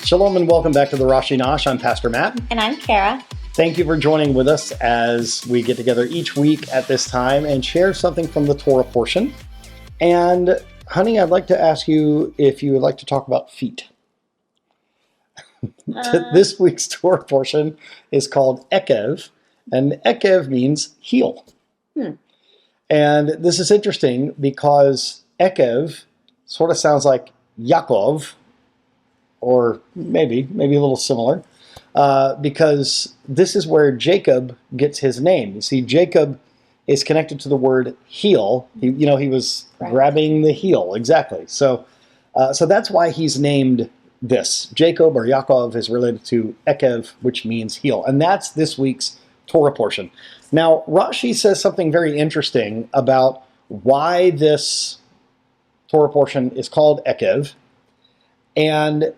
Shalom and welcome back to the Rashi Nash. I'm Pastor Matt. And I'm Kara. Thank you for joining with us as we get together each week at this time and share something from the Torah portion. And honey, I'd like to ask you if you would like to talk about feet. This week's Torah portion is called Eikev, and Eikev means heel. And this is interesting because Eikev sort of sounds like Yaakov, or maybe a little similar, because this is where Jacob gets his name. You see, Jacob is connected to the word heel. He was grabbing the heel, exactly. So that's why he's named this. Jacob or Yaakov is related to Eikev, which means heel. And that's this week's Torah portion. Now, Rashi says something very interesting about why this Torah portion is called Eikev. And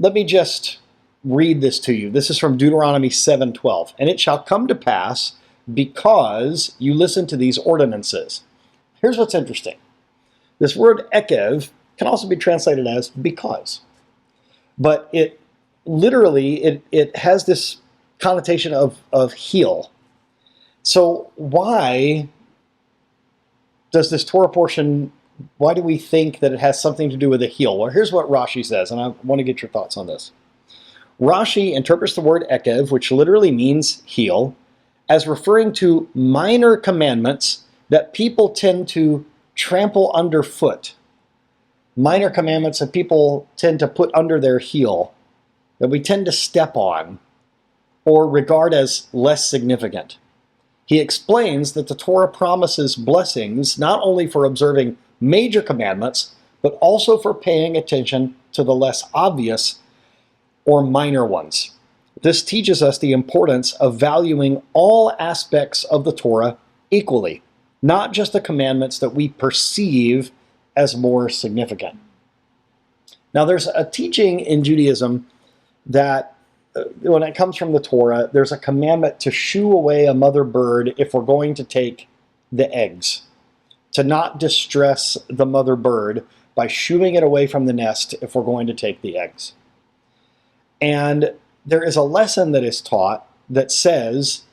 let me just read this to you. This is from Deuteronomy 7:12. And it shall come to pass because you listen to these ordinances. Here's what's interesting. This word Eikev can also be translated as because. But it literally has this connotation of heel. So why does this Torah portion, why do we think that it has something to do with a heel? Well, here's what Rashi says, and I want to get your thoughts on this. Rashi interprets the word Eikev, which literally means heel, as referring to minor commandments that people tend to trample underfoot. Minor commandments that people tend to put under their heel, that we tend to step on or regard as less significant. He explains that the Torah promises blessings not only for observing major commandments, but also for paying attention to the less obvious or minor ones. This teaches us the importance of valuing all aspects of the Torah equally, not just the commandments that we perceive as more significant. Now, there's a teaching in Judaism that when it comes from the Torah, there's a commandment to shoo away a mother bird if we're going to take the eggs, to not distress the mother bird by shooing it away from the nest if we're going to take the eggs. And there is a lesson that is taught that says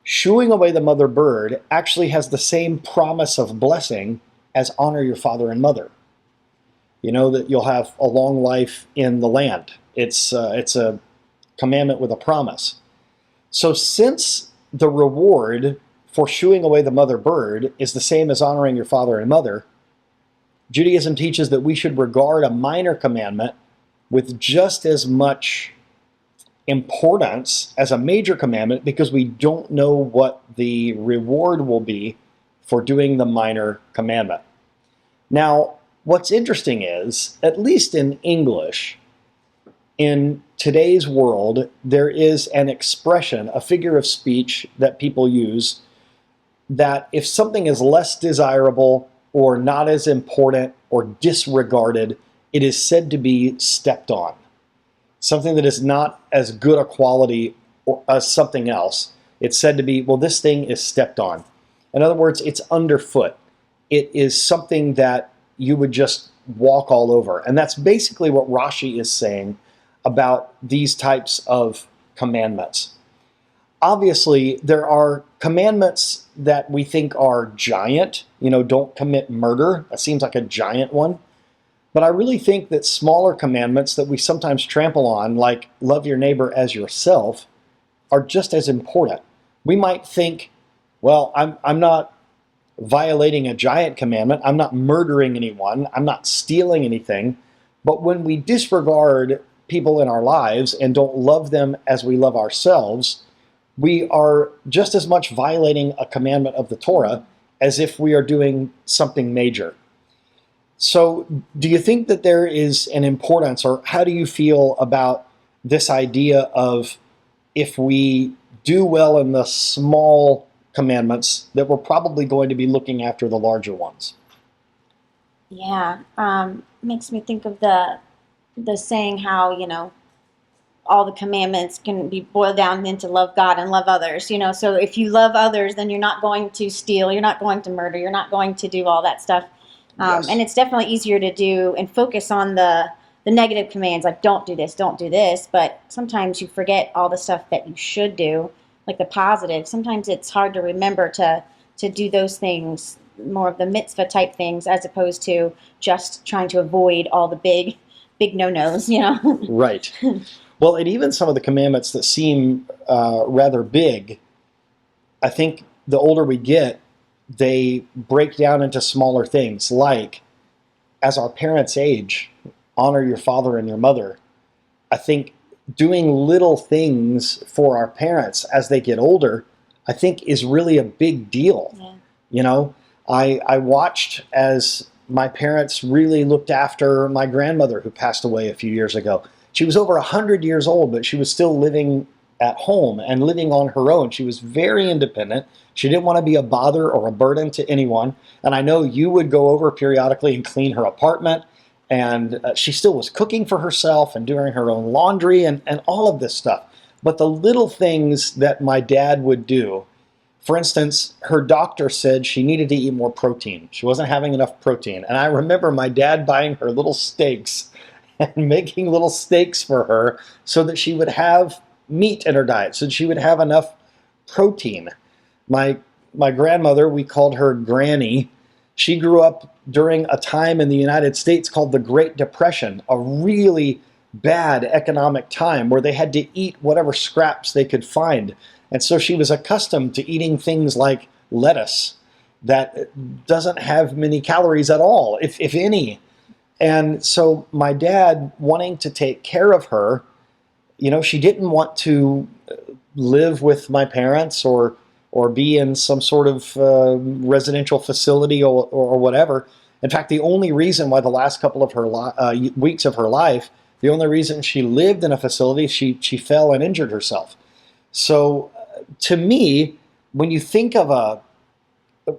shooing away the mother bird actually has the same promise of blessing as honor your father and mother. You know that you'll have a long life in the land. It's a commandment with a promise. So since the reward for shooing away the mother bird is the same as honoring your father and mother, Judaism teaches that we should regard a minor commandment with just as much importance as a major commandment because we don't know what the reward will be for doing the minor commandment. Now, what's interesting is, at least in English, in today's world, there is an expression, a figure of speech that people use that if something is less desirable or not as important or disregarded, it is said to be stepped on. Something that is not as good a quality as something else, it's said to be, well, this thing is stepped on. In other words, it's underfoot. It is something that you would just walk all over. And that's basically what Rashi is saying about these types of commandments. Obviously, there are commandments that we think are giant. Don't commit murder. That seems like a giant one. But I really think that smaller commandments that we sometimes trample on, like love your neighbor as yourself, are just as important. We might think, well, I'm not violating a giant commandment. I'm not murdering anyone. I'm not stealing anything. But when we disregard people in our lives and don't love them as we love ourselves, we are just as much violating a commandment of the Torah as if we are doing something major. So do you think that there is an importance, or how do you feel about this idea of if we do well in the small commandments, that we're probably going to be looking after the larger ones? Yeah, makes me think of the saying how, all the commandments can be boiled down into love God and love others, So if you love others, then you're not going to steal, you're not going to murder, you're not going to do all that stuff. Yes. And it's definitely easier to do and focus on the the negative commands, like don't do this, but sometimes you forget all the stuff that you should do, like the positive. Sometimes it's hard to remember to do those things, more of the mitzvah type things, as opposed to just trying to avoid all the big no-nos, Right. Well, and even some of the commandments that seem rather big, I think the older we get, they break down into smaller things, like as our parents age, honor your father and your mother. I think doing little things for our parents as they get older, I think is really a big deal. Yeah. I watched as my parents really looked after my grandmother who passed away a few years ago. She was over 100 years old, but she was still living at home and living on her own. She was very independent. She didn't want to be a bother or a burden to anyone. And I know you would go over periodically and clean her apartment. And she still was cooking for herself and doing her own laundry and all of this stuff. But the little things that my dad would do, for instance, her doctor said she needed to eat more protein. She wasn't having enough protein. And I remember my dad buying her little steaks and making little steaks for her so that she would have meat in her diet, so that she would have enough protein. My grandmother, we called her Granny. She grew up during a time in the United States called the Great Depression, a really bad economic time where they had to eat whatever scraps they could find. And so she was accustomed to eating things like lettuce that doesn't have many calories at all, if any. And so my dad, wanting to take care of her, she didn't want to live with my parents or be in some sort of residential facility or whatever. In fact, the only reason why the last couple of her weeks of her life, the only reason she lived in a facility, she fell and injured herself. So to me, when you think of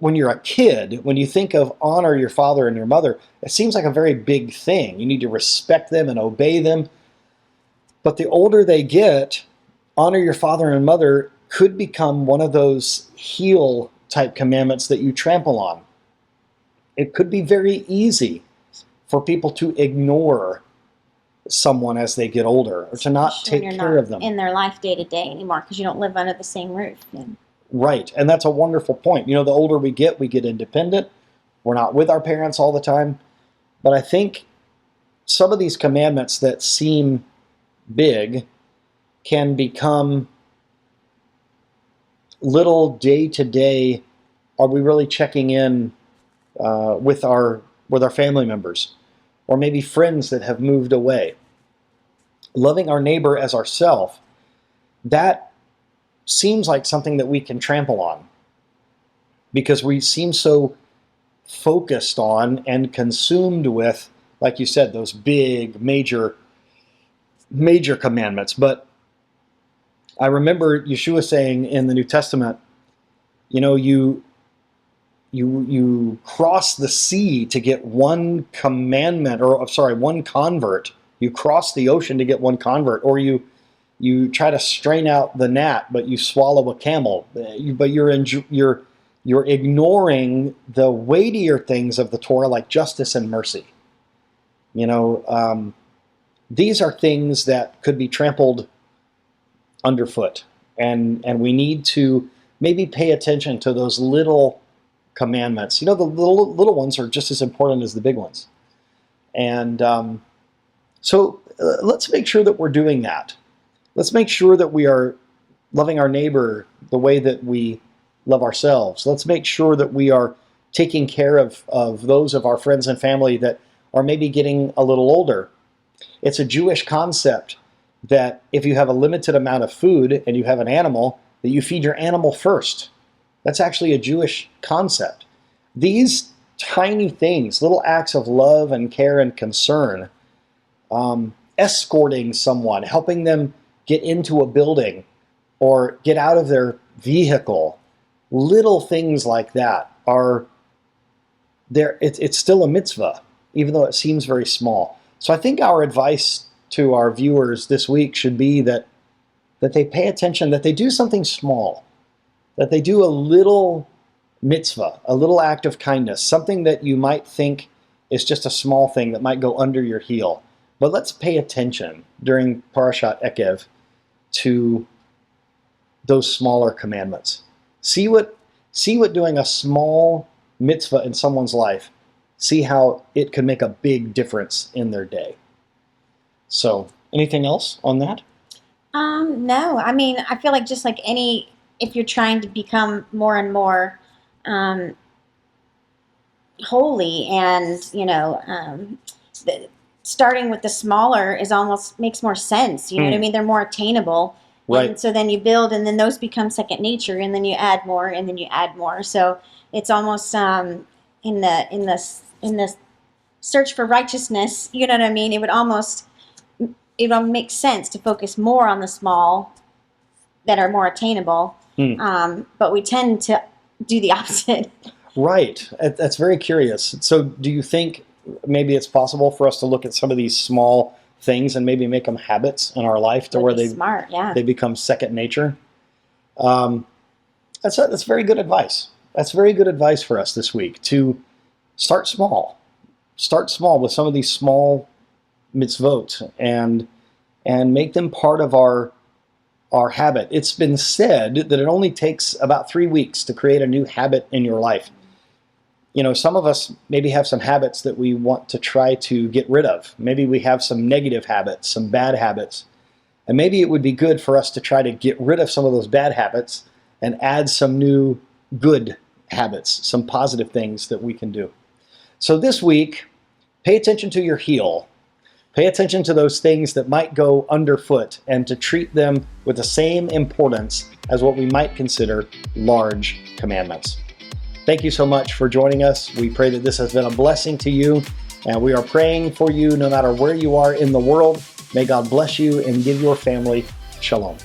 when you're a kid, when you think of honor your father and your mother, it seems like a very big thing. You need to respect them and obey them. But the older they get, honor your father and mother could become one of those heel type commandments that you trample on. It could be very easy for people to ignore someone as they get older, or to not take care of them in their life day to day anymore, because you don't live under the same roof. Yeah. Right, and that's a wonderful point. The older we get independent. We're not with our parents all the time. But I think some of these commandments that seem big can become little day-to-day. Are we really checking in with our family members, or maybe friends that have moved away? Loving our neighbor as ourselves, that seems like something that we can trample on, because we seem so focused on and consumed with, like you said, those big, major commandments. But I remember Yeshua saying in the New Testament, you cross the sea to get one commandment, one convert. You cross the ocean to get one convert, or you try to strain out the gnat, but you swallow a camel. But you're ignoring the weightier things of the Torah, like justice and mercy. These are things that could be trampled underfoot, and we need to maybe pay attention to those little commandments. The little ones are just as important as the big ones. And so let's make sure that we're doing that. Let's make sure that we are loving our neighbor the way that we love ourselves. Let's make sure that we are taking care of those of our friends and family that are maybe getting a little older. It's a Jewish concept that if you have a limited amount of food and you have an animal, that you feed your animal first. That's actually a Jewish concept. These tiny things, little acts of love and care and concern, escorting someone, helping them get into a building or get out of their vehicle, little things like that are there. It's still a mitzvah, even though it seems very small. So I think our advice to our viewers this week should be that they pay attention, that they do something small, that they do a little mitzvah, a little act of kindness, something that you might think is just a small thing that might go under your heel. But let's pay attention during Parashat Eikev to those smaller commandments. See what doing a small mitzvah in someone's life, see how it can make a big difference in their day. So, anything else on that? No. I mean, I feel like just like if you're trying to become more and more holy, and starting with the smaller is almost makes more sense. You know what I mean? They're more attainable. Right. And so then you build, and then those become second nature, and then you add more, and then you add more. So it's almost in the search for righteousness. You know what I mean? It would make sense to focus more on the small that are more attainable. But we tend to do the opposite. Right. That's very curious. So do you think maybe it's possible for us to look at some of these small things and maybe make them habits in our life to where they become second nature? That's very good advice. That's very good advice for us this week, to start small. Start small with some of these small mitzvot and make them part of our habit. It's been said that it only takes about 3 weeks to create a new habit in your life. Some of us maybe have some habits that we want to try to get rid of. Maybe we have some negative habits, some bad habits. And maybe it would be good for us to try to get rid of some of those bad habits and add some new good habits, some positive things that we can do. So this week, pay attention to your heel. Pay attention to those things that might go underfoot, and to treat them with the same importance as what we might consider large commandments. Thank you so much for joining us. We pray that this has been a blessing to you, and we are praying for you no matter where you are in the world. May God bless you and give your family shalom.